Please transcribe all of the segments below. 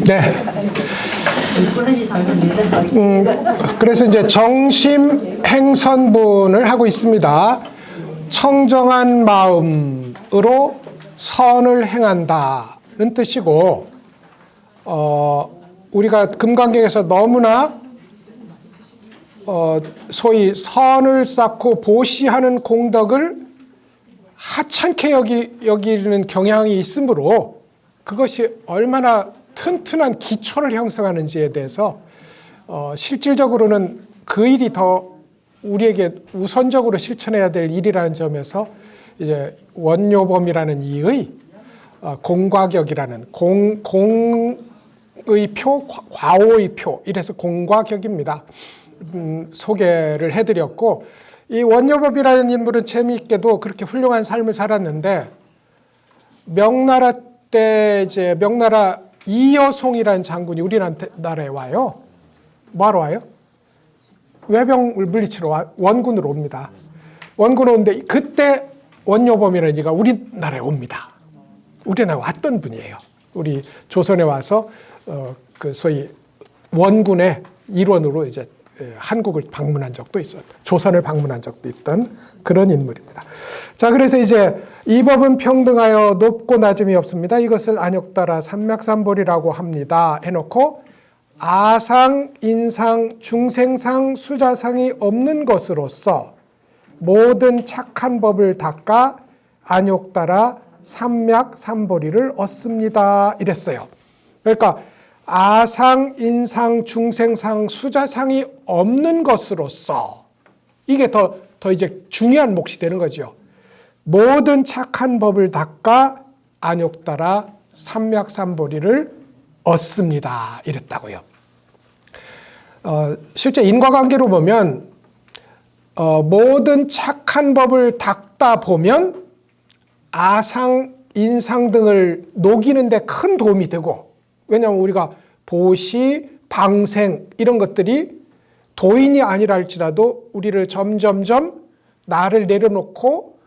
네. 그래서 이제 정심 행선분을 하고 있습니다. 청정한 마음으로 선을 행한다는 뜻이고, 우리가 금강경에서 너무나 소위 선을 쌓고 보시하는 공덕을 하찮게 여기는 경향이 있으므로 그것이 얼마나 튼튼한 기초를 형성하는지에 대해서 실질적으로는 그 일이 더 우리에게 우선적으로 실천해야 될 일이라는 점에서 이제 원요범이라는 이의 공과격이라는 공의 표, 과오의 표, 이래서 공과격입니다. 소개를 해드렸고, 이 원요법이라는 인물은 재미있게도 그렇게 훌륭한 삶을 살았는데, 명나라 때 이제 명나라 이여송이라는 장군이 우리나라에 와요. 뭐하러 와요? 외병을 물리치러 원군으로 옵니다. 원군으로 오는데 그때 원요범이라는 이가 우리나라에 옵니다. 우리나라에 왔던 분이에요. 우리 조선에 와서 그 소위 원군의 일원으로 이제 한국을 방문한 적도 있었다. 조선을 방문한 적도 있던 그런 인물입니다. 자, 그래서 이제 이 법은 평등하여 높고 낮음이 없습니다. 이것을 안욕따라 삼맥삼볼이라고 합니다. 해놓고 아상, 인상, 중생상, 수자상이 없는 것으로서 모든 착한 법을 닦아 안욕따라 삼맥삼볼이를 얻습니다. 이랬어요. 그러니까 아상, 인상, 중생상, 수자상이 없는 것으로서 이게 더 이제 중요한 몫이 되는 거죠. 모든 착한 법을 닦아 안욕따라 삼맥삼볼이를 얻습니다. 이랬다고요. 실제 인과관계로 보면 모든 착한 법을 닦다 보면 아상, 인상 등을 녹이는 데 큰 도움이 되고, 왜냐하면 우리가 보시, 방생 이런 것들이 도인이 아니라 할지라도 우리를 점점점 나를 내려놓고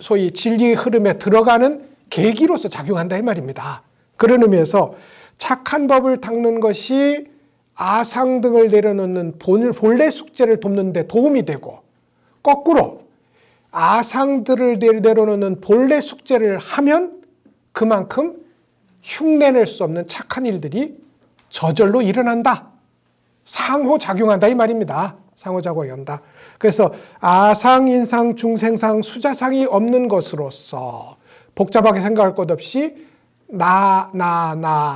소위 진리의 흐름에 들어가는 계기로서 작용한다 이 말입니다. 그런 의미에서 착한 법을 닦는 것이 아상 등을 내려놓는 본래 숙제를 돕는 데 도움이 되고, 거꾸로 아상들을 내려놓는 본래 숙제를 하면 그만큼 흉내낼 수 없는 착한 일들이 저절로 일어난다. 상호작용한다 이 말입니다. 상호작용한다. 그래서 아상, 인상, 중생상, 수자상이 없는 것으로서 복잡하게 생각할 것 없이 나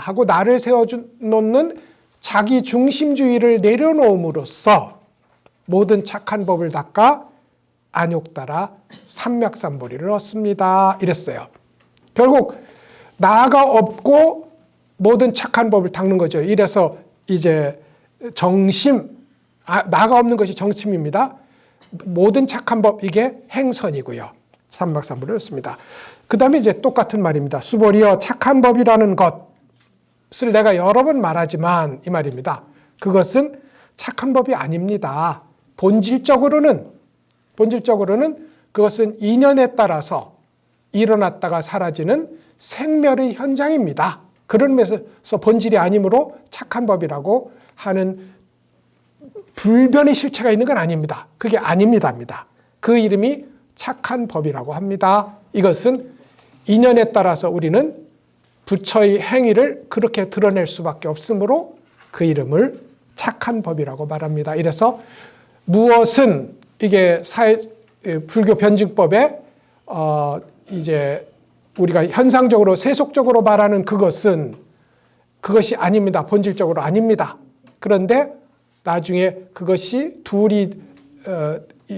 하고 나를 세워놓는 자기 중심주의를 내려놓음으로써 모든 착한 법을 닦아 안욕따라 삼맥삼볼이를 얻습니다. 이랬어요. 결국 나가 없고 모든 착한 법을 닦는 거죠. 이래서 이제 정심, 나가 없는 것이 정심입니다. 모든 착한 법, 이게 행선이고요. 삼맥삼볼을 얻습니다. 그 다음에 이제 똑같은 말입니다. 수보리여 착한 법이라는 것을 내가 여러 번 말하지만 이 말입니다. 그것은 착한 법이 아닙니다. 본질적으로는 그것은 인연에 따라서 일어났다가 사라지는 생멸의 현장입니다. 그런 면에서 본질이 아니므로 착한 법이라고 하는 불변의 실체가 있는 건 아닙니다. 그게 아닙니다입니다. 그 이름이 착한 법이라고 합니다. 이것은 인연에 따라서 우리는 부처의 행위를 그렇게 드러낼 수밖에 없으므로 그 이름을 착한 법이라고 말합니다. 이래서 무엇은 이게 불교 변증법에 이제 우리가 현상적으로 세속적으로 말하는 그것이 아닙니다. 본질적으로 아닙니다. 그런데 나중에 그것이 둘이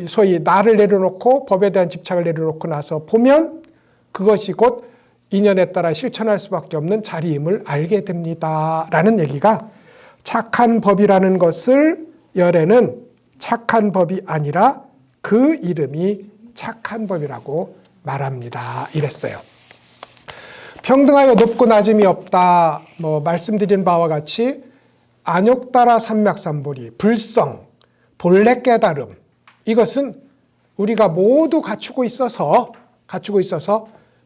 소위 나를 내려놓고 법에 대한 집착을 내려놓고 나서 보면 그것이 곧 인연에 따라 실천할 수밖에 없는 자리임을 알게 됩니다. 라는 얘기가 착한 법이라는 것을 열에는 착한 법이 아니라 그 이름이 착한 법이라고 말합니다. 이랬어요. 평등하여 높고 낮음이 없다. 말씀드린 바와 같이 안욕따라 삼맥삼볼이 불성, 본래 깨달음, 이것은 우리가 모두 갖추고 있어서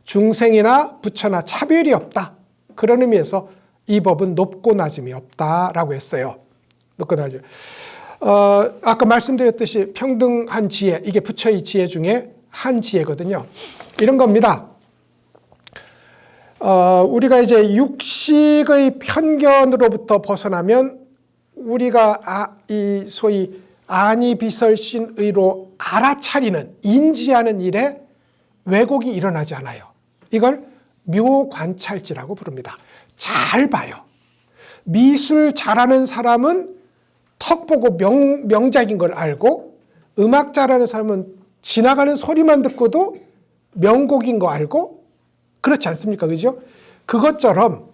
중생이나 부처나 차별이 없다. 그런 의미에서 이 법은 높고 낮음이 없다라고 했어요. 높고 낮음. 아까 말씀드렸듯이 평등한 지혜, 이게 부처의 지혜 중에 한 지혜거든요. 이런 겁니다. 우리가 이제 육식의 편견으로부터 벗어나면 우리가 이 소위 아니비설신의로 알아차리는, 인지하는 일에 왜곡이 일어나지 않아요. 이걸 묘관찰지라고 부릅니다. 잘 봐요. 미술 잘하는 사람은 턱 보고 명작인 걸 알고, 음악 잘하는 사람은 지나가는 소리만 듣고도 명곡인 거 알고, 그렇지 않습니까? 그죠? 그것처럼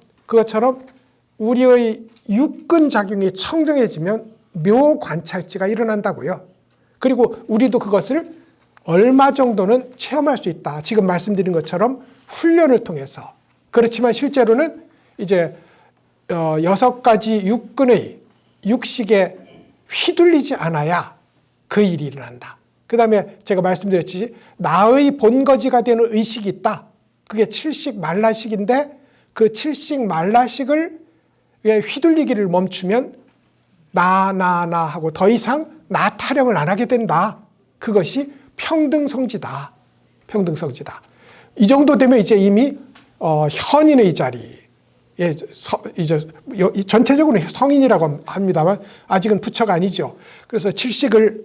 우리의 육근 작용이 청정해지면 묘관찰지가 일어난다고요. 그리고 우리도 그것을 얼마 정도는 체험할 수 있다. 지금 말씀드린 것처럼 훈련을 통해서. 그렇지만 실제로는 이제 6가지 육근의 육식에 휘둘리지 않아야 그 일이 일어난다. 그 다음에 제가 말씀드렸듯이 나의 본거지가 되는 의식이 있다. 그게 칠식 말라식인데 그 칠식 말라식을 휘둘리기를 멈추면 나 하고 더 이상 나 타령을 안 하게 된다. 그것이 평등성지다. 평등성지다. 이 정도 되면 이제 이미 현인의 자리, 이제 전체적으로 성인이라고 합니다만 아직은 부처가 아니죠. 그래서 칠식을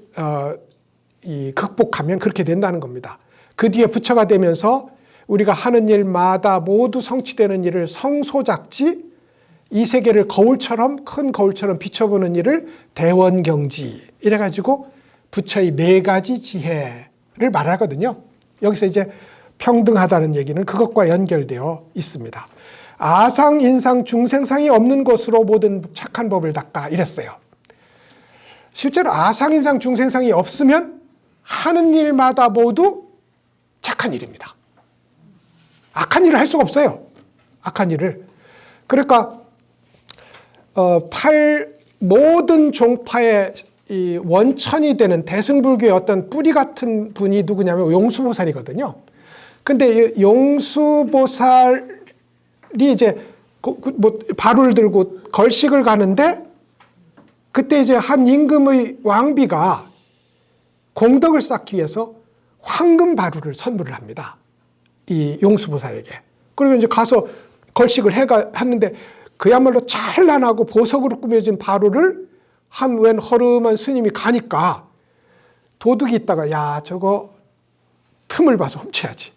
극복하면 그렇게 된다는 겁니다. 그 뒤에 부처가 되면서 우리가 하는 일마다 모두 성취되는 일을 성소작지, 이 세계를 거울처럼, 큰 거울처럼 비춰보는 일을 대원경지, 이래가지고 부처의 4가지 지혜를 말하거든요. 여기서 이제 평등하다는 얘기는 그것과 연결되어 있습니다. 아상, 인상, 중생상이 없는 것으로 모든 착한 법을 닦아, 이랬어요. 실제로 아상, 인상, 중생상이 없으면 하는 일마다 모두 착한 일입니다. 악한 일을 할 수가 없어요. 악한 일을. 그러니까 모든 종파의 이 원천이 되는 대승불교의 어떤 뿌리 같은 분이 누구냐면 용수보살이거든요. 근데 용수보살이 이제 바루를 들고 걸식을 가는데 그때 이제 한 임금의 왕비가 공덕을 쌓기 위해서 황금 바루를 선물을 합니다. 이 용수보살에게. 그리고 이제 가서 걸식을 했는데 그야말로 찬란하고 보석으로 꾸며진 바루를 한 웬 허름한 스님이 가니까 도둑이 있다가 야 저거 틈을 봐서 훔쳐야지.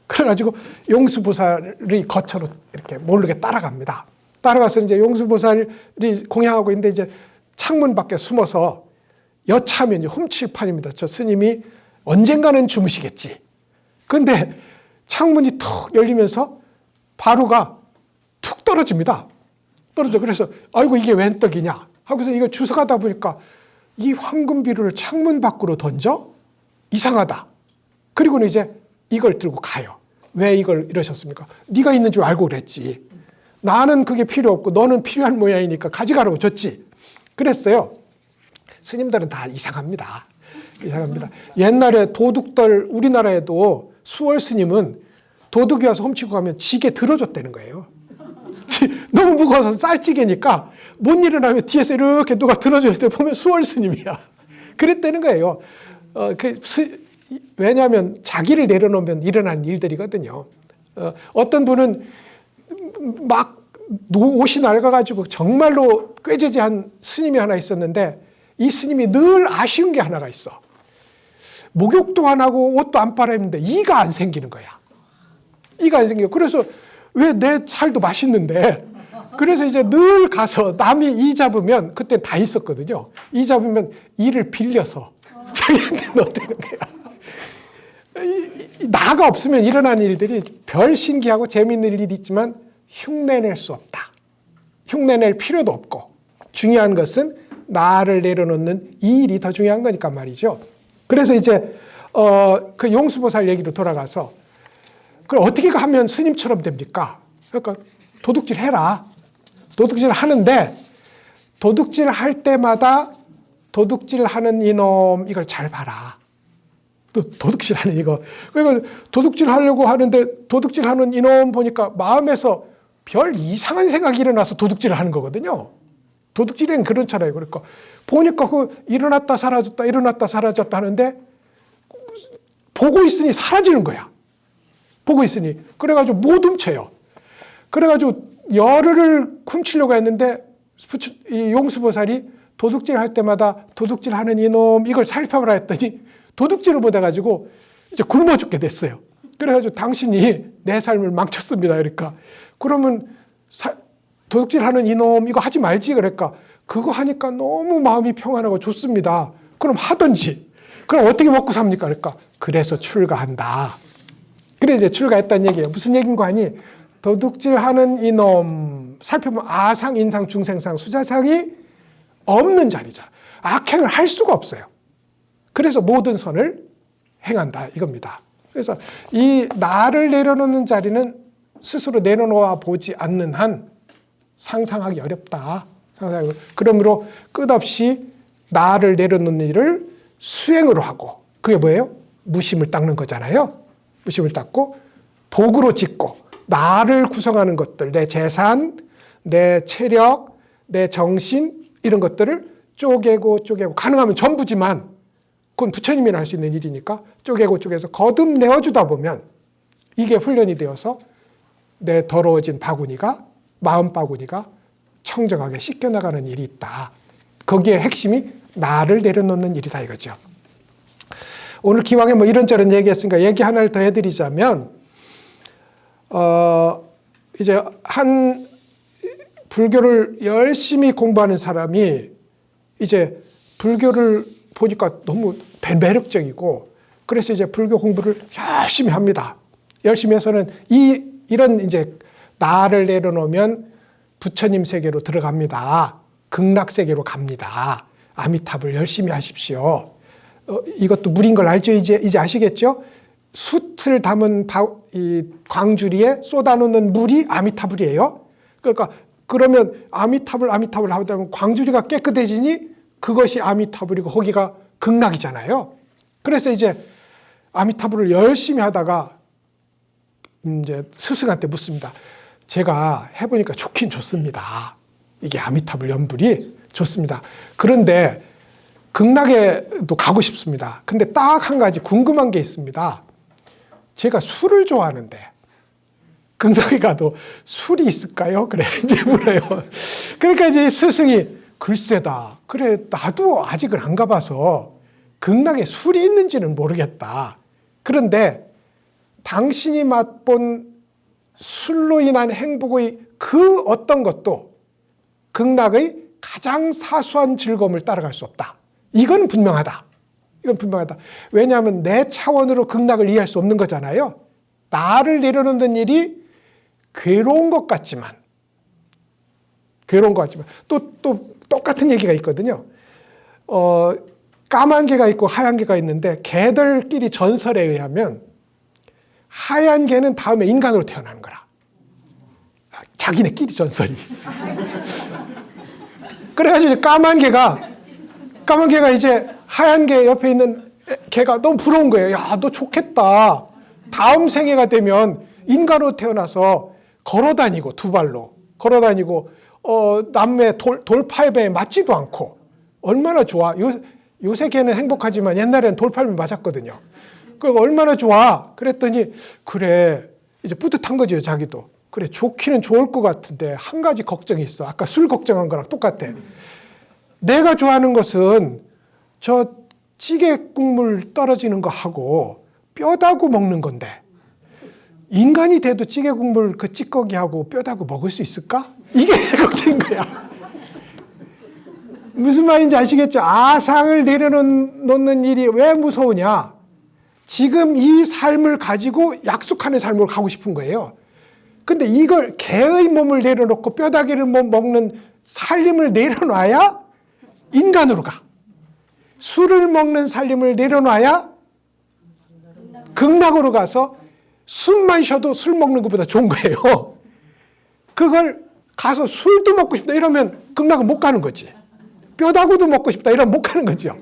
그래가지고 용수보살이 거처로 이렇게 모르게 따라갑니다. 따라가서 이제 용수보살이 공양하고 있는데 이제 창문 밖에 숨어서 여차하면 훔칠 판입니다. 저 스님이 언젠가는 주무시겠지. 근데 창문이 툭 열리면서 바루가 툭 떨어집니다. 떨어져. 그래서 아이고 이게 웬 떡이냐 하고서 이거 주워가다 보니까 이 황금 비루를 창문 밖으로 던져? 이상하다. 그리고는 이제 이걸 들고 가요. 왜 이걸 이러셨습니까? 네가 있는 줄 알고 그랬지. 나는 그게 필요 없고 너는 필요한 모양이니까 가져가라고 줬지. 그랬어요. 스님들은 다 이상합니다. 이상합니다. 옛날에 도둑들 우리나라에도 수월 스님은 도둑이 와서 훔치고 가면 지게 들어줬다는 거예요. 너무 무거워서 쌀찌개니까 못 일어나면 뒤에서 이렇게 누가 들어줄 때 보면 수월 스님이야. 그랬다는 거예요. 왜냐하면 자기를 내려놓으면 일어나는 일들이거든요. 어떤 분은 막 옷이 낡아가지고 정말로 꾀죄죄한 스님이 하나 있었는데 이 스님이 늘 아쉬운 게 하나가 있어. 목욕도 안 하고 옷도 안 빨아입는데 이가 안 생기는 거야. 이가 안 생겨요. 그래서 왜 내 살도 맛있는데 그래서 이제 늘 가서 남이 이 잡으면 그때 다 있었거든요. 이 잡으면 이를 빌려서 자기한테 넣어대는 거야. 나가 없으면 일어나는 일들이 별 신기하고 재미있는 일이 있지만 흉내낼 수 없다. 흉내낼 필요도 없고 중요한 것은 나를 내려놓는 이 일이 더 중요한 거니까 말이죠. 그래서 이제 그 용수보살 얘기로 돌아가서 그럼 어떻게 하면 스님처럼 됩니까? 그러니까 도둑질 해라. 도둑질 하는데 도둑질 할 때마다 도둑질 하는 이놈 이걸 잘 봐라. 또 도둑질하는 이거. 그러니까 도둑질 하려고 하는데 도둑질하는 이놈 보니까 마음에서 별 이상한 생각이 일어나서 도둑질을 하는 거거든요. 도둑질은 그렇잖아요. 그러니까 보니까 그 일어났다 사라졌다 일어났다 사라졌다 하는데 보고 있으니 사라지는 거야. 보고 있으니. 그래가지고 못 훔쳐요. 그래가지고 열흘을 훔치려고 했는데 이 용수보살이 도둑질 할 때마다 도둑질 하는 이놈 이걸 살펴보라 했더니 도둑질을 못해가지고 이제 굶어 죽게 됐어요. 그래가지고 당신이 내 삶을 망쳤습니다. 그러니까 그러면 도둑질 하는 이놈 이거 하지 말지. 그러니까 그거 하니까 너무 마음이 평안하고 좋습니다. 그럼 하든지. 그럼 어떻게 먹고 삽니까? 그러니까 그래서 출가한다. 그래 이제 출가했다는 얘기예요. 무슨 얘기인가 하니 도둑질하는 이놈 살펴보면 아상, 인상, 중생상, 수자상이 없는 자리죠. 악행을 할 수가 없어요. 그래서 모든 선을 행한다 이겁니다. 그래서 이 나를 내려놓는 자리는 스스로 내려놓아 보지 않는 한 상상하기 어렵다. 그러므로 끝없이 나를 내려놓는 일을 수행으로 하고 그게 뭐예요? 무심을 닦는 거잖아요. 무심을 닦고 복으로 짓고 나를 구성하는 것들, 내 재산, 내 체력, 내 정신 이런 것들을 쪼개고 가능하면 전부지만 그건 부처님이나 할 수 있는 일이니까 쪼개서 거듭 내어주다 보면 이게 훈련이 되어서 내 더러워진 바구니가 마음 바구니가 청정하게 씻겨나가는 일이 있다. 거기에 핵심이 나를 내려놓는 일이다 이거죠. 오늘 기왕에 뭐 이런저런 얘기했으니까 얘기 하나를 더 해드리자면 이제 한 불교를 열심히 공부하는 사람이 이제 불교를 보니까 너무 매력적이고 그래서 이제 불교 공부를 열심히 합니다. 열심히 해서는 이런 이제 나를 내려놓으면 부처님 세계로 들어갑니다. 극락 세계로 갑니다. 아미타불 열심히 하십시오. 이것도 물인 걸 알죠? 이제 아시겠죠? 숯을 담은 이 광주리에 쏟아놓는 물이 아미타불이에요. 그러니까 그러면 아미타불 하다 보면 광주리가 깨끗해지니 그것이 아미타불이고 거기가 극락이잖아요. 그래서 이제 아미타불을 열심히 하다가 이제 스승한테 묻습니다. 제가 해보니까 좋긴 좋습니다. 이게 아미타불 연불이 좋습니다. 그런데 극락에도 가고 싶습니다. 근데 딱 한 가지 궁금한 게 있습니다. 제가 술을 좋아하는데 극락에 가도 술이 있을까요? 그래 이제 물어요. 그러니까 이제 스승이 글쎄다. 그래 나도 아직은 안 가봐서 극락에 술이 있는지는 모르겠다. 그런데 당신이 맛본 술로 인한 행복의 그 어떤 것도 극락의 가장 사소한 즐거움을 따라갈 수 없다. 이건 분명하다. 이건 분명하다. 왜냐하면 내 차원으로 극락을 이해할 수 없는 거잖아요. 나를 내려놓는 일이 괴로운 것 같지만 또 똑같은 얘기가 있거든요. 까만 개가 있고 하얀 개가 있는데 개들끼리 전설에 의하면 하얀 개는 다음에 인간으로 태어나는 거라. 자기네끼리 전설이. 그래가지고 까만 개가 이제 하얀 개 옆에 있는 개가 너무 부러운 거예요. 야, 너 좋겠다. 다음 생애가 되면 인간으로 태어나서 걸어다니고 두 발로 걸어다니고 남의 돌팔매에 맞지도 않고 얼마나 좋아. 요새 개는 행복하지만 옛날에는 돌팔매 맞았거든요. 그 얼마나 좋아. 그랬더니 그래 이제 뿌듯한 거죠. 자기도. 그래 좋기는 좋을 것 같은데 한 가지 걱정이 있어. 아까 술 걱정한 거랑 똑같아. 내가 좋아하는 것은 저 찌개 국물 떨어지는 거 하고 뼈다구 먹는 건데 인간이 돼도 찌개 국물 그 찌꺼기하고 뼈다구 먹을 수 있을까? 이게 걱정인 거야. 무슨 말인지 아시겠죠? 아상을 내려놓는 일이 왜 무서우냐? 지금 이 삶을 가지고 약속하는 삶으로 가고 싶은 거예요. 근데 이걸 개의 몸을 내려놓고 뼈다귀를 먹는 살림을 내려놔야 인간으로 가. 술을 먹는 살림을 내려놔야 극락으로 가서 숨만 쉬어도 술 먹는 것보다 좋은 거예요. 그걸 가서 술도 먹고 싶다 이러면 극락은 못 가는 거지. 뼈다구도 먹고 싶다 이러면 못 가는 거죠.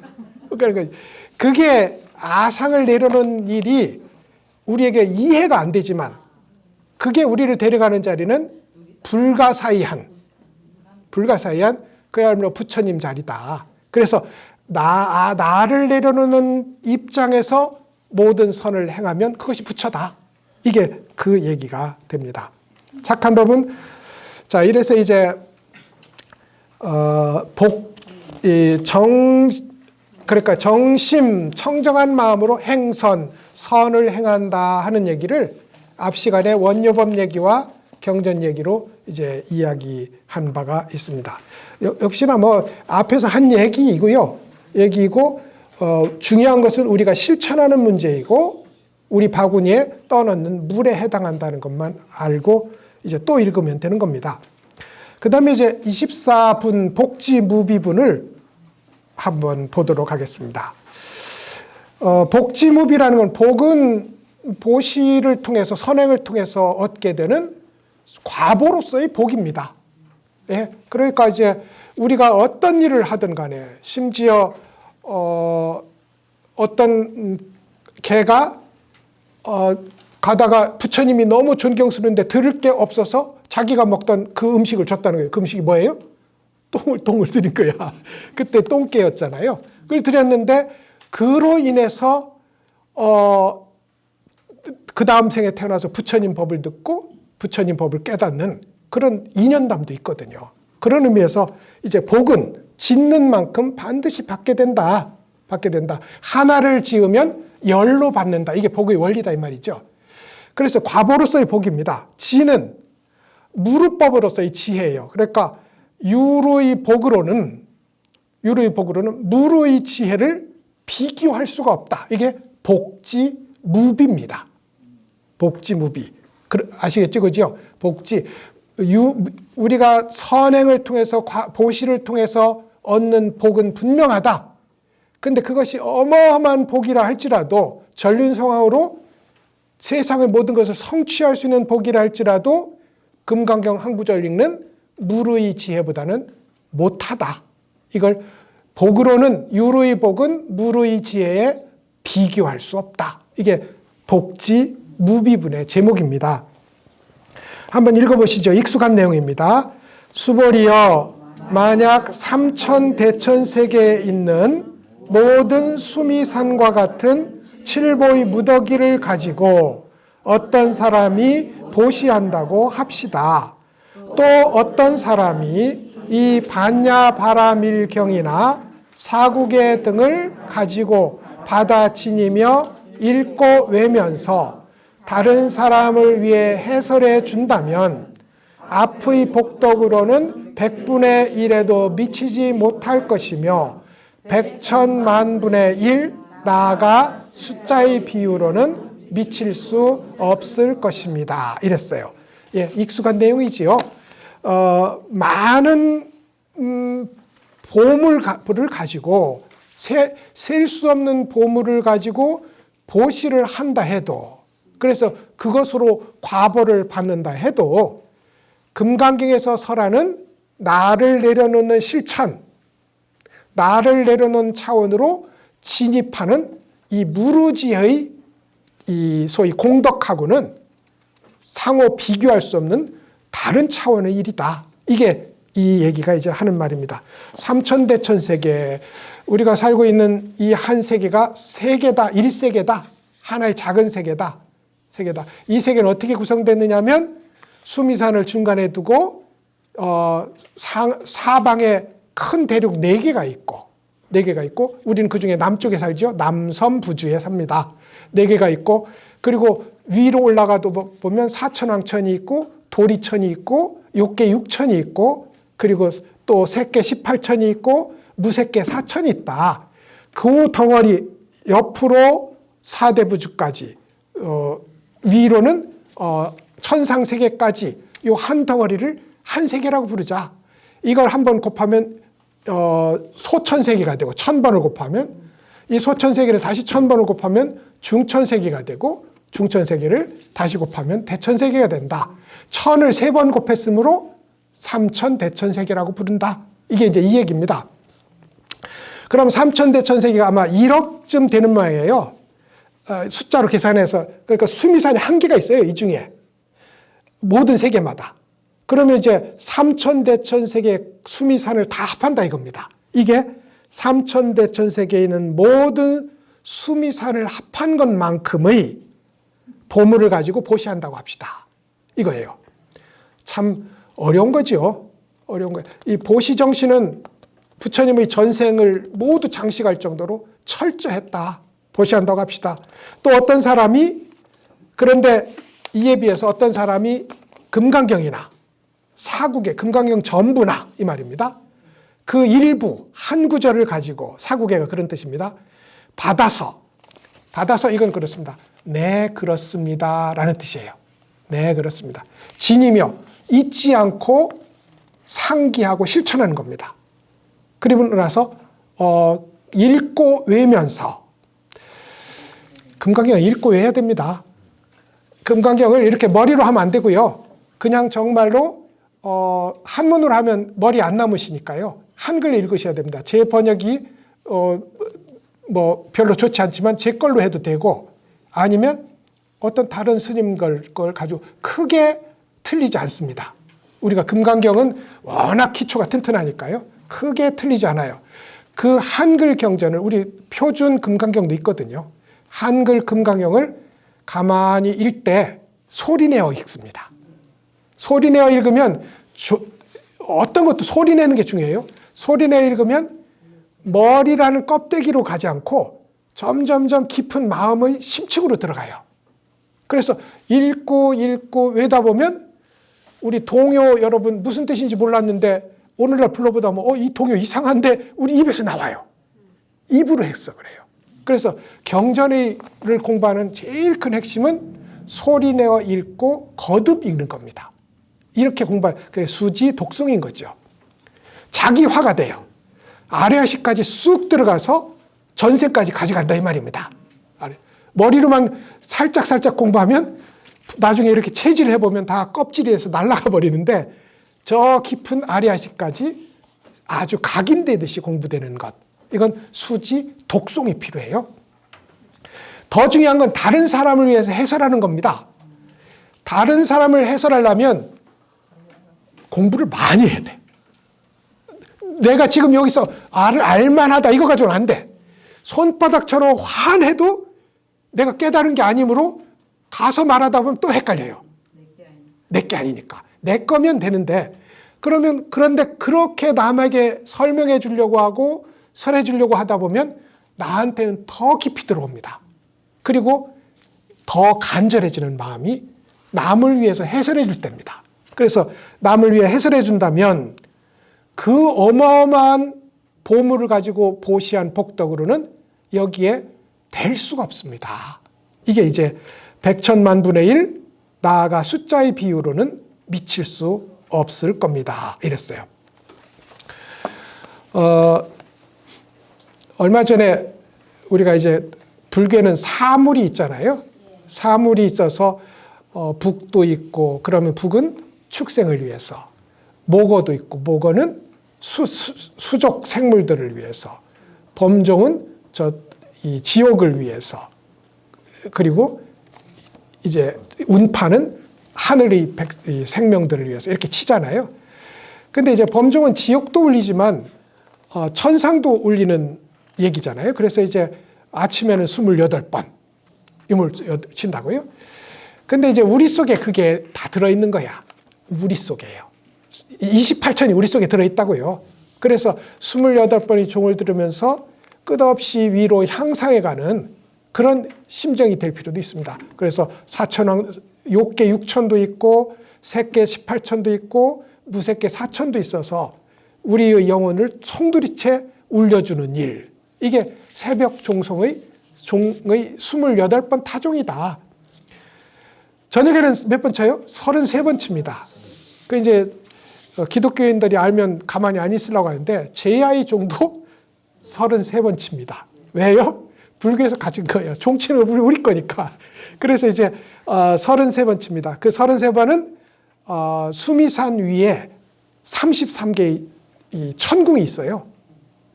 그러니까 그게 아상을 내려놓는 일이 우리에게 이해가 안 되지만 그게 우리를 데려가는 자리는 불가사의한 그야말로 부처님 자리다. 그래서 나를 내려놓는 입장에서 모든 선을 행하면 그것이 부처다. 이게 그 얘기가 됩니다. 착한 법은 자 이래서 이제 그러니까 정심 청정한 마음으로 행선 선을 행한다 하는 얘기를 앞 시간에 원요법 얘기와 경전 얘기로 이제 이야기한 바가 있습니다. 역시나 뭐 앞에서 한 얘기이고 중요한 것은 우리가 실천하는 문제이고 우리 바구니에 떠넣는 물에 해당한다는 것만 알고 이제 또 읽으면 되는 겁니다. 그 다음에 이제 24분 복지무비분을 한번 보도록 하겠습니다. 복지무비라는 건 복은 보시를 통해서 선행을 통해서 얻게 되는 과보로서의 복입니다. 예, 그러니까 이제 우리가 어떤 일을 하든 간에 심지어 어떤 개가 가다가 부처님이 너무 존경스러운데 들을 게 없어서 자기가 먹던 그 음식을 줬다는 거예요. 그 음식이 뭐예요? 똥을 드린 거야. 그때 똥개였잖아요. 그걸 드렸는데 그로 인해서 그 다음 생에 태어나서 부처님 법을 듣고 부처님 법을 깨닫는 그런 인연담도 있거든요. 그런 의미에서 이제 복은 짓는 만큼 반드시 받게 된다. 하나를 지으면 열로 받는다. 이게 복의 원리다 이 말이죠. 그래서 과보로서의 복입니다. 지는 무르법으로서의 지혜예요. 그러니까 유루의 복으로는 무르의 지혜를 비교할 수가 없다. 이게 복지무비입니다. 복지무비. 아시겠죠? 그죠? 복지. 우리가 선행을 통해서 보시를 통해서 얻는 복은 분명하다. 근데 그것이 어마어마한 복이라 할지라도 전륜성황으로 세상의 모든 것을 성취할 수 있는 복이라 할지라도 금강경 항구절 읽는 무르의 지혜보다는 못하다. 이걸 복으로는 유르의 복은 무르의 지혜에 비교할 수 없다. 이게 복지무비분의 제목입니다. 한번 읽어보시죠. 익숙한 내용입니다. 수보리여 만약 삼천대천세계에 있는 모든 수미산과 같은 칠보의 무더기를 가지고 어떤 사람이 보시한다고 합시다. 또 어떤 사람이 이 반야바라밀경이나 사국의 등을 가지고 받아 지니며 읽고 외면서 다른 사람을 위해 해설해 준다면 앞의 복덕으로는 100분의 1에도 미치지 못할 것이며 100천만분의 1 나아가 숫자의 비유로는 미칠 수 없을 것입니다. 이랬어요. 예, 익숙한 내용이지요. 많은 보물을 가지고 셀 수 없는 보물을 가지고 보시를 한다 해도 그래서 그것으로 과보를 받는다 해도 금강경에서 설하는 나를 내려놓는 실천, 나를 내려놓는 차원으로 진입하는 이 무르지의 이 소위 공덕하고는 상호 비교할 수 없는 다른 차원의 일이다. 이게 이 얘기가 이제 하는 말입니다. 삼천대천세계, 우리가 살고 있는 이 한 세계가 세계다, 1세계다. 하나의 작은 세계다. 이 세계는 어떻게 구성됐느냐 하면 수미산을 중간에 두고 사방에 큰 대륙 4개가 있고 우리는 그중에 남쪽에 살죠. 남섬부주에 삽니다. 4개가 있고 그리고 위로 올라가도 보면 사천왕천이 있고 도리천이 있고 욕계 6천이 있고 그리고 또 색계 18천이 있고 무색계 4천이 있다. 그 덩어리 옆으로 사대부주까지 위로는 천상세계까지 이 한 덩어리를 한 세계라고 부르자. 이걸 한번 곱하면 소천세계가 되고 1000번을 곱하면 이 소천세계를 다시 1000번을 곱하면 중천세계가 되고 중천세계를 다시 곱하면 대천세계가 된다. 1000을 3번 곱했으므로 삼천대천세계라고 부른다. 이게 이제 이 얘기입니다. 그럼 삼천대천세계가 아마 1억쯤 되는 모양이에요. 숫자로 계산해서. 그러니까 수미산이 한 개가 있어요. 이 중에. 모든 세계마다. 그러면 이제 삼천대천세계 수미산을 다 합한다 이겁니다. 이게 삼천대천세계에 있는 모든 수미산을 합한 것만큼의 보물을 가지고 보시한다고 합시다. 이거예요. 참 어려운 거죠. 어려운 거예요. 이 보시정신은 부처님의 전생을 모두 장식할 정도로 철저했다. 보시한다고 합시다. 또 어떤 사람이, 그런데 이에 비해서 어떤 사람이 금강경이나 사국의 금강경 전부나 이 말입니다. 그 일부 한 구절을 가지고, 사국의가 그런 뜻입니다. 받아서 이건 그렇습니다. 네 그렇습니다 라는 뜻이에요. 네 그렇습니다. 지니며 잊지 않고 상기하고 실천하는 겁니다. 그리고 나서 읽고 외면서, 금강경을 읽고 외워야 됩니다. 금강경을 이렇게 머리로 하면 안 되고요. 그냥 정말로 한문으로 하면 머리 안 남으시니까요. 한글 읽으셔야 됩니다. 제 번역이 뭐 별로 좋지 않지만 제 걸로 해도 되고, 아니면 어떤 다른 스님 걸 가지고 크게 틀리지 않습니다. 우리가 금강경은 워낙 기초가 튼튼하니까요. 크게 틀리지 않아요. 그 한글 경전을, 우리 표준 금강경도 있거든요. 한글 금강경을 가만히 읽을 때 소리내어 읽습니다. 소리내어 읽으면 어떤 것도 소리내는 게 중요해요. 소리내어 읽으면 머리라는 껍데기로 가지 않고 점점점 깊은 마음의 심층으로 들어가요. 그래서 읽고 외다 보면 우리 동요 여러분 무슨 뜻인지 몰랐는데 오늘날 불러보다 보면 이 동요 이상한데 우리 입에서 나와요. 입으로 해서 그래요. 그래서 경전을 공부하는 제일 큰 핵심은 소리내어 읽고 거듭 읽는 겁니다. 이렇게 공부하는, 그게 수지 독송인 거죠. 자기화가 돼요. 아래아시까지 쑥 들어가서 전세까지 가져간다 이 말입니다. 머리로만 살짝 공부하면 나중에 이렇게 체질을 해보면 다 껍질에서 날아가 버리는데, 저 깊은 아리아시까지 아주 각인되듯이 공부되는 것, 이건 수지 독송이 필요해요. 더 중요한 건 다른 사람을 위해서 해설하는 겁니다. 다른 사람을 해설하려면 공부를 많이 해야 돼. 내가 지금 여기서 알만하다 이거 가지고는 안 돼. 손바닥처럼 환해도 내가 깨달은 게 아니므로 가서 말하다 보면 또 헷갈려요. 내게 아니니까. 내 거면 되는데, 그런데 그렇게 남에게 설명해 주려고 하고 설해 주려고 하다 보면 나한테는 더 깊이 들어옵니다. 그리고 더 간절해지는 마음이 남을 위해서 해설해 줄 때입니다. 그래서 남을 위해 해설해 준다면 그 어마어마한 보물을 가지고 보시한 복덕으로는 여기에 될 수가 없습니다. 이게 이제 백천만분의 1, 나아가 숫자의 비유로는 미칠 수 없을 겁니다. 이랬어요. 얼마 전에 우리가 이제 불교에는 사물이 있잖아요. 사물이 있어서 북도 있고, 그러면 북은 축생을 위해서, 목어도 있고, 목어는 수족 생물들을 위해서, 범종은 이 지옥을 위해서, 그리고 이제 운파는 하늘의 생명들을 위해서 이렇게 치잖아요. 근데 이제 범종은 지옥도 울리지만 천상도 울리는 얘기잖아요. 그래서 이제 아침에는 28번 음을 친다고요. 근데 이제 우리 속에 그게 다 들어있는 거야. 우리 속에요. 28천이 우리 속에 들어있다고요. 그래서 28번이 종을 들으면서 끝없이 위로 향상해 가는 그런 심정이 될 필요도 있습니다. 그래서 욕계 6천도 있고 색계 18천도 있고 무색계 4천도 있어서 우리의 영혼을 송두리째 울려주는 일, 이게 새벽 종의 28번 타종이다. 저녁에는 몇 번 쳐요? 33번 칩니다. 그 이제 기독교인들이 알면 가만히 안 있으려고 하는데 제야의 종도 33번 칩니다. 왜요? 불교에서 가진 거예요. 종치는 우리 거니까. 그래서 이제 33번 칩니다. 그 33번은 수미산 위에 33개의 이 천궁이 있어요.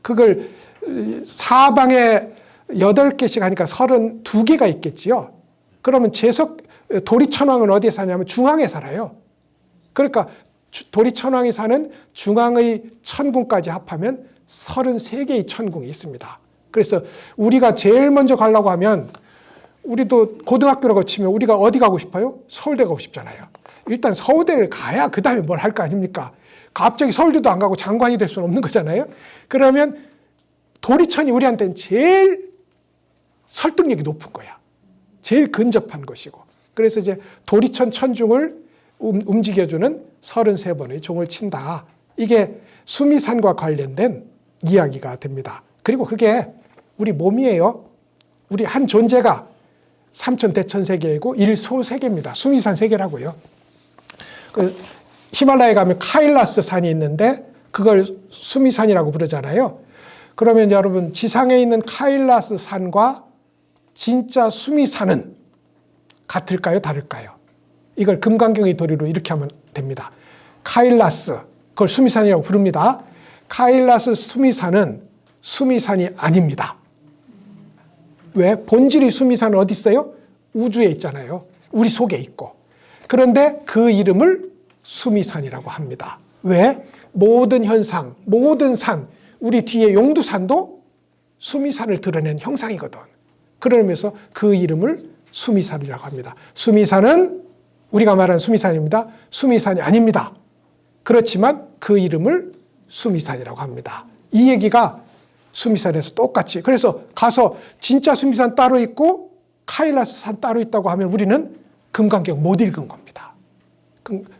그걸 사방에 8개씩 하니까 32개가 있겠지요. 그러면 도리천왕은 어디에 사냐면 중앙에 살아요. 그러니까 도리천왕이 사는 중앙의 천궁까지 합하면 33개의 천궁이 있습니다. 그래서 우리가 제일 먼저 가려고 하면 우리도 고등학교라고 치면 우리가 어디 가고 싶어요? 서울대 가고 싶잖아요. 일단 서울대를 가야 그 다음에 뭘 할 거 아닙니까? 갑자기 서울대도 안 가고 장관이 될 수는 없는 거잖아요. 그러면 도리천이 우리한테는 제일 설득력이 높은 거야. 제일 근접한 것이고. 그래서 이제 도리천 천중을 움직여주는 33번의 종을 친다. 이게 수미산과 관련된 이야기가 됩니다. 그리고 그게 우리 몸이에요. 우리 한 존재가 삼천대천세계이고 일소세계입니다. 수미산 세계라고요. 히말라야에 가면 카일라스 산이 있는데 그걸 수미산이라고 부르잖아요. 그러면 여러분 지상에 있는 카일라스 산과 진짜 수미산은 같을까요? 다를까요? 이걸 금강경의 도리로 이렇게 하면 됩니다. 카일라스, 그걸 수미산이라고 부릅니다. 카일라스 수미산은 수미산이 아닙니다. 왜? 본질이 수미산은 어디 있어요? 우주에 있잖아요. 우리 속에 있고. 그런데 그 이름을 수미산이라고 합니다. 왜? 모든 현상, 모든 산, 우리 뒤에 용두산도 수미산을 드러낸 형상이거든. 그러면서 그 이름을 수미산이라고 합니다. 수미산은 우리가 말하는 수미산입니다. 수미산이 아닙니다. 그렇지만 그 이름을 수미산이라고 합니다. 이 얘기가 수미산에서 똑같이. 그래서 가서 진짜 수미산 따로 있고 카일라스 산 따로 있다고 하면 우리는 금강경 못 읽은 겁니다.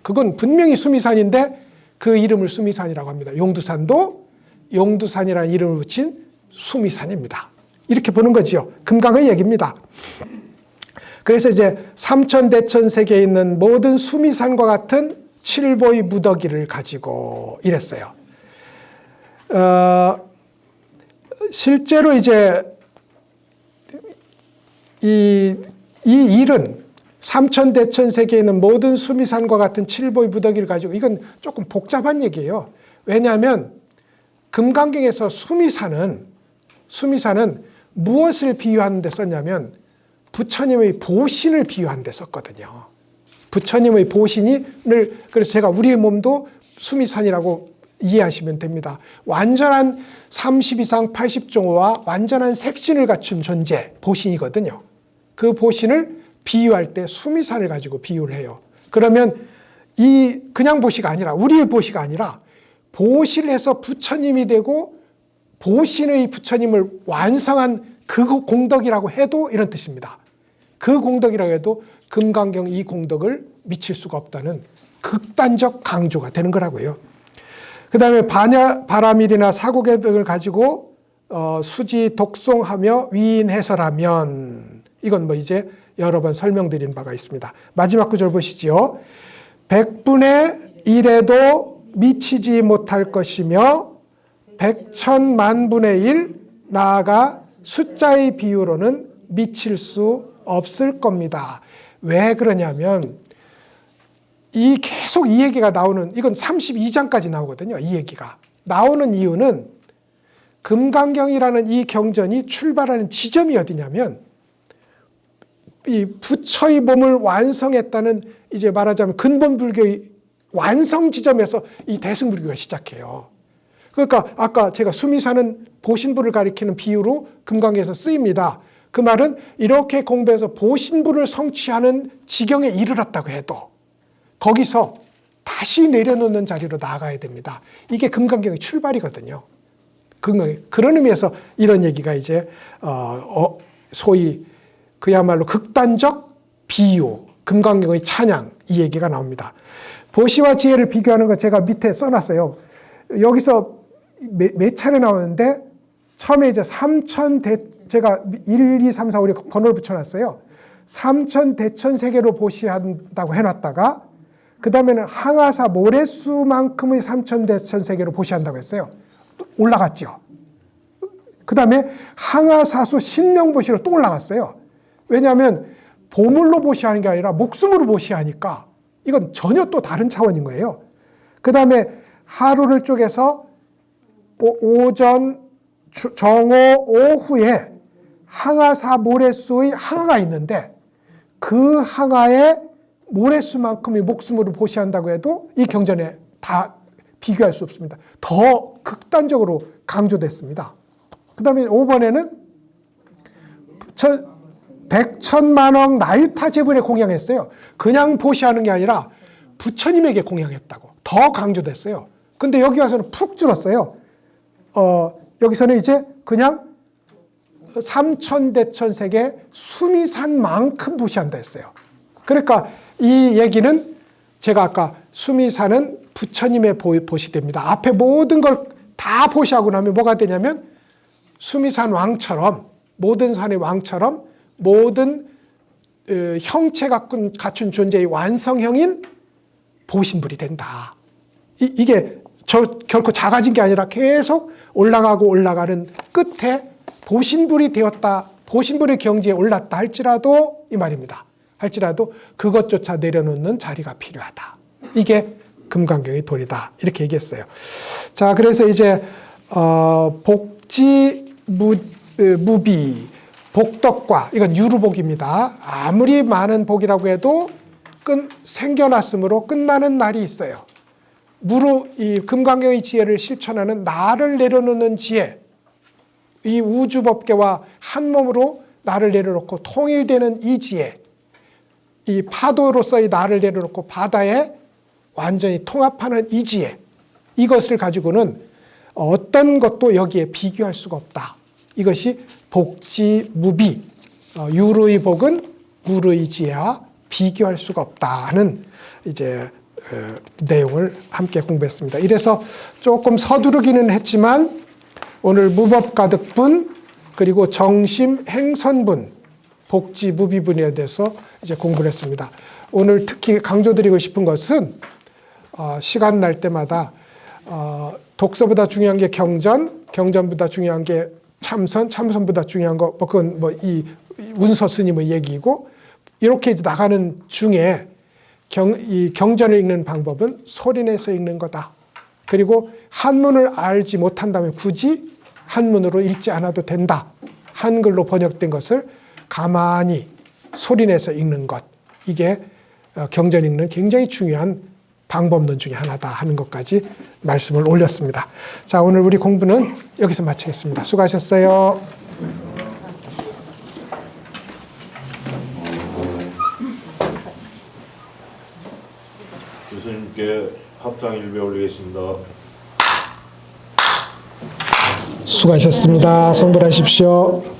그건 분명히 수미산인데 그 이름을 수미산이라고 합니다. 용두산도 용두산이라는 이름을 붙인 수미산입니다. 이렇게 보는 거지요. 금강의 얘기입니다. 그래서 이제 삼천대천세계에 있는 모든 수미산과 같은 칠보의 무더기를 가지고 이랬어요. 실제로 이제 이 일은 삼천대천세계에 있는 모든 수미산과 같은 칠보의 무더기를 가지고, 이건 조금 복잡한 얘기예요. 왜냐하면 금강경에서 수미산은 무엇을 비유하는 데 썼냐면 부처님의 보신을 비유하는 데 썼거든요. 부처님의 보신을, 그래서 제가 우리의 몸도 수미산이라고 이해하시면 됩니다. 완전한 32상 80종호와 완전한 색신을 갖춘 존재, 보신이거든요. 그 보신을 비유할 때 수미산을 가지고 비유를 해요. 그러면 이 그냥 보시가 아니라, 우리의 보시가 아니라 보시를 해서 부처님이 되고 보신의 부처님을 완성한 그 공덕이라고 해도 이런 뜻입니다. 그 공덕이라고 해도 금강경 이 공덕을 미칠 수가 없다는 극단적 강조가 되는 거라고요. 그 다음에 바라밀이나 사고개 등을 가지고 수지 독송하며 위인해설하면, 이건 뭐 이제 여러 번 설명드린 바가 있습니다. 마지막 구절 보시죠. 100분의 1에도 미치지 못할 것이며 100천만분의 1, 나아가 숫자의 비유로는 미칠 수 없을 겁니다. 왜 그러냐면 계속 이 얘기가 나오는, 이건 32장까지 나오거든요. 이 얘기가 나오는 이유는 금강경이라는 이 경전이 출발하는 지점이 어디냐면 이 부처의 몸을 완성했다는, 이제 말하자면 근본 불교의 완성 지점에서 이 대승불교가 시작해요. 그러니까 아까 제가 수미산은 보신부를 가리키는 비유로 금강경에서 쓰입니다. 그 말은 이렇게 공부해서 보신부를 성취하는 지경에 이르렀다고 해도 거기서 다시 내려놓는 자리로 나아가야 됩니다. 이게 금강경의 출발이거든요. 그런 의미에서 이런 얘기가 이제 소위 그야말로 극단적 비유, 금강경의 찬양, 이 얘기가 나옵니다. 보시와 지혜를 비교하는 거 제가 밑에 써놨어요. 여기서 몇 차례 나오는데 처음에 이제 제가 1, 2, 3, 4, 5 번호를 붙여놨어요. 삼천대천세계로 보시한다고 해놨다가 그 다음에는 항아사 모래수만큼의 삼천대천세계로 보시한다고 했어요. 올라갔죠. 그 다음에 항아사수 신명보시로 또 올라갔어요. 왜냐하면 보물로 보시하는 게 아니라 목숨으로 보시하니까 이건 전혀 또 다른 차원인 거예요. 그 다음에 하루를 쪼개서 오전, 정오 오후에 항아사 모래수의 항아가 있는데 그 항아의 모래수만큼의 목숨으로 보시한다고 해도 이 경전에 다 비교할 수 없습니다. 더 극단적으로 강조됐습니다. 그 다음에 5번에는 백천만억 나유타 제불에 공양했어요. 그냥 보시하는 게 아니라 부처님에게 공양했다고 더 강조됐어요. 근데 여기 와서는 푹 줄었어요. 여기서는 이제 그냥 삼천대천세계 수미산만큼 보시한다 했어요. 그러니까 이 얘기는 제가 아까 수미산은 부처님의 보시됩니다. 앞에 모든 걸 다 보시하고 나면 뭐가 되냐면 수미산 왕처럼 모든 산의 왕처럼 모든 형체가 갖춘 존재의 완성형인 보신불이 된다. 이게 결코 작아진 게 아니라 계속 올라가고 올라가는 끝에 보신불이 되었다. 보신불의 경지에 올랐다 할지라도 이 말입니다. 할지라도 그것조차 내려놓는 자리가 필요하다. 이게 금강경의 도리다. 이렇게 얘기했어요. 자, 그래서 이제 복지 무비 복덕과 이건 유루복입니다. 아무리 많은 복이라고 해도 생겨났으므로 끝나는 날이 있어요. 이 금강경의 지혜를 실천하는 나를 내려놓는 지혜, 이 우주법계와 한 몸으로 나를 내려놓고 통일되는 이 지혜, 이 파도로서의 나를 내려놓고 바다에 완전히 통합하는 이 지혜, 이것을 가지고는 어떤 것도 여기에 비교할 수가 없다. 이것이 복지무비, 유루의 복은 무루의 지혜와 비교할 수가 없다 하는 이제 내용을 함께 공부했습니다. 이래서 조금 서두르기는 했지만 오늘 무법가득분 그리고 정심 행선분 복지무비분에 대해서 이제 공부를 했습니다. 오늘 특히 강조드리고 싶은 것은 시간 날 때마다 독서보다 중요한 게 경전, 경전보다 중요한 게 참선, 참선보다 중요한 거 그건 이 운서 스님의 얘기고 이렇게 나가는 중에 이 경전을 읽는 방법은 소리내서 읽는 거다. 그리고 한문을 알지 못한다면 굳이 한문으로 읽지 않아도 된다. 한글로 번역된 것을 가만히 소리내서 읽는 것. 이게 경전 읽는 굉장히 중요한 방법론 중에 하나다 하는 것까지 말씀을 올렸습니다. 자, 오늘 우리 공부는 여기서 마치겠습니다. 수고하셨어요. 교수님께 합당 일배 올리겠습니다. 수고하셨습니다. 성불하십시오.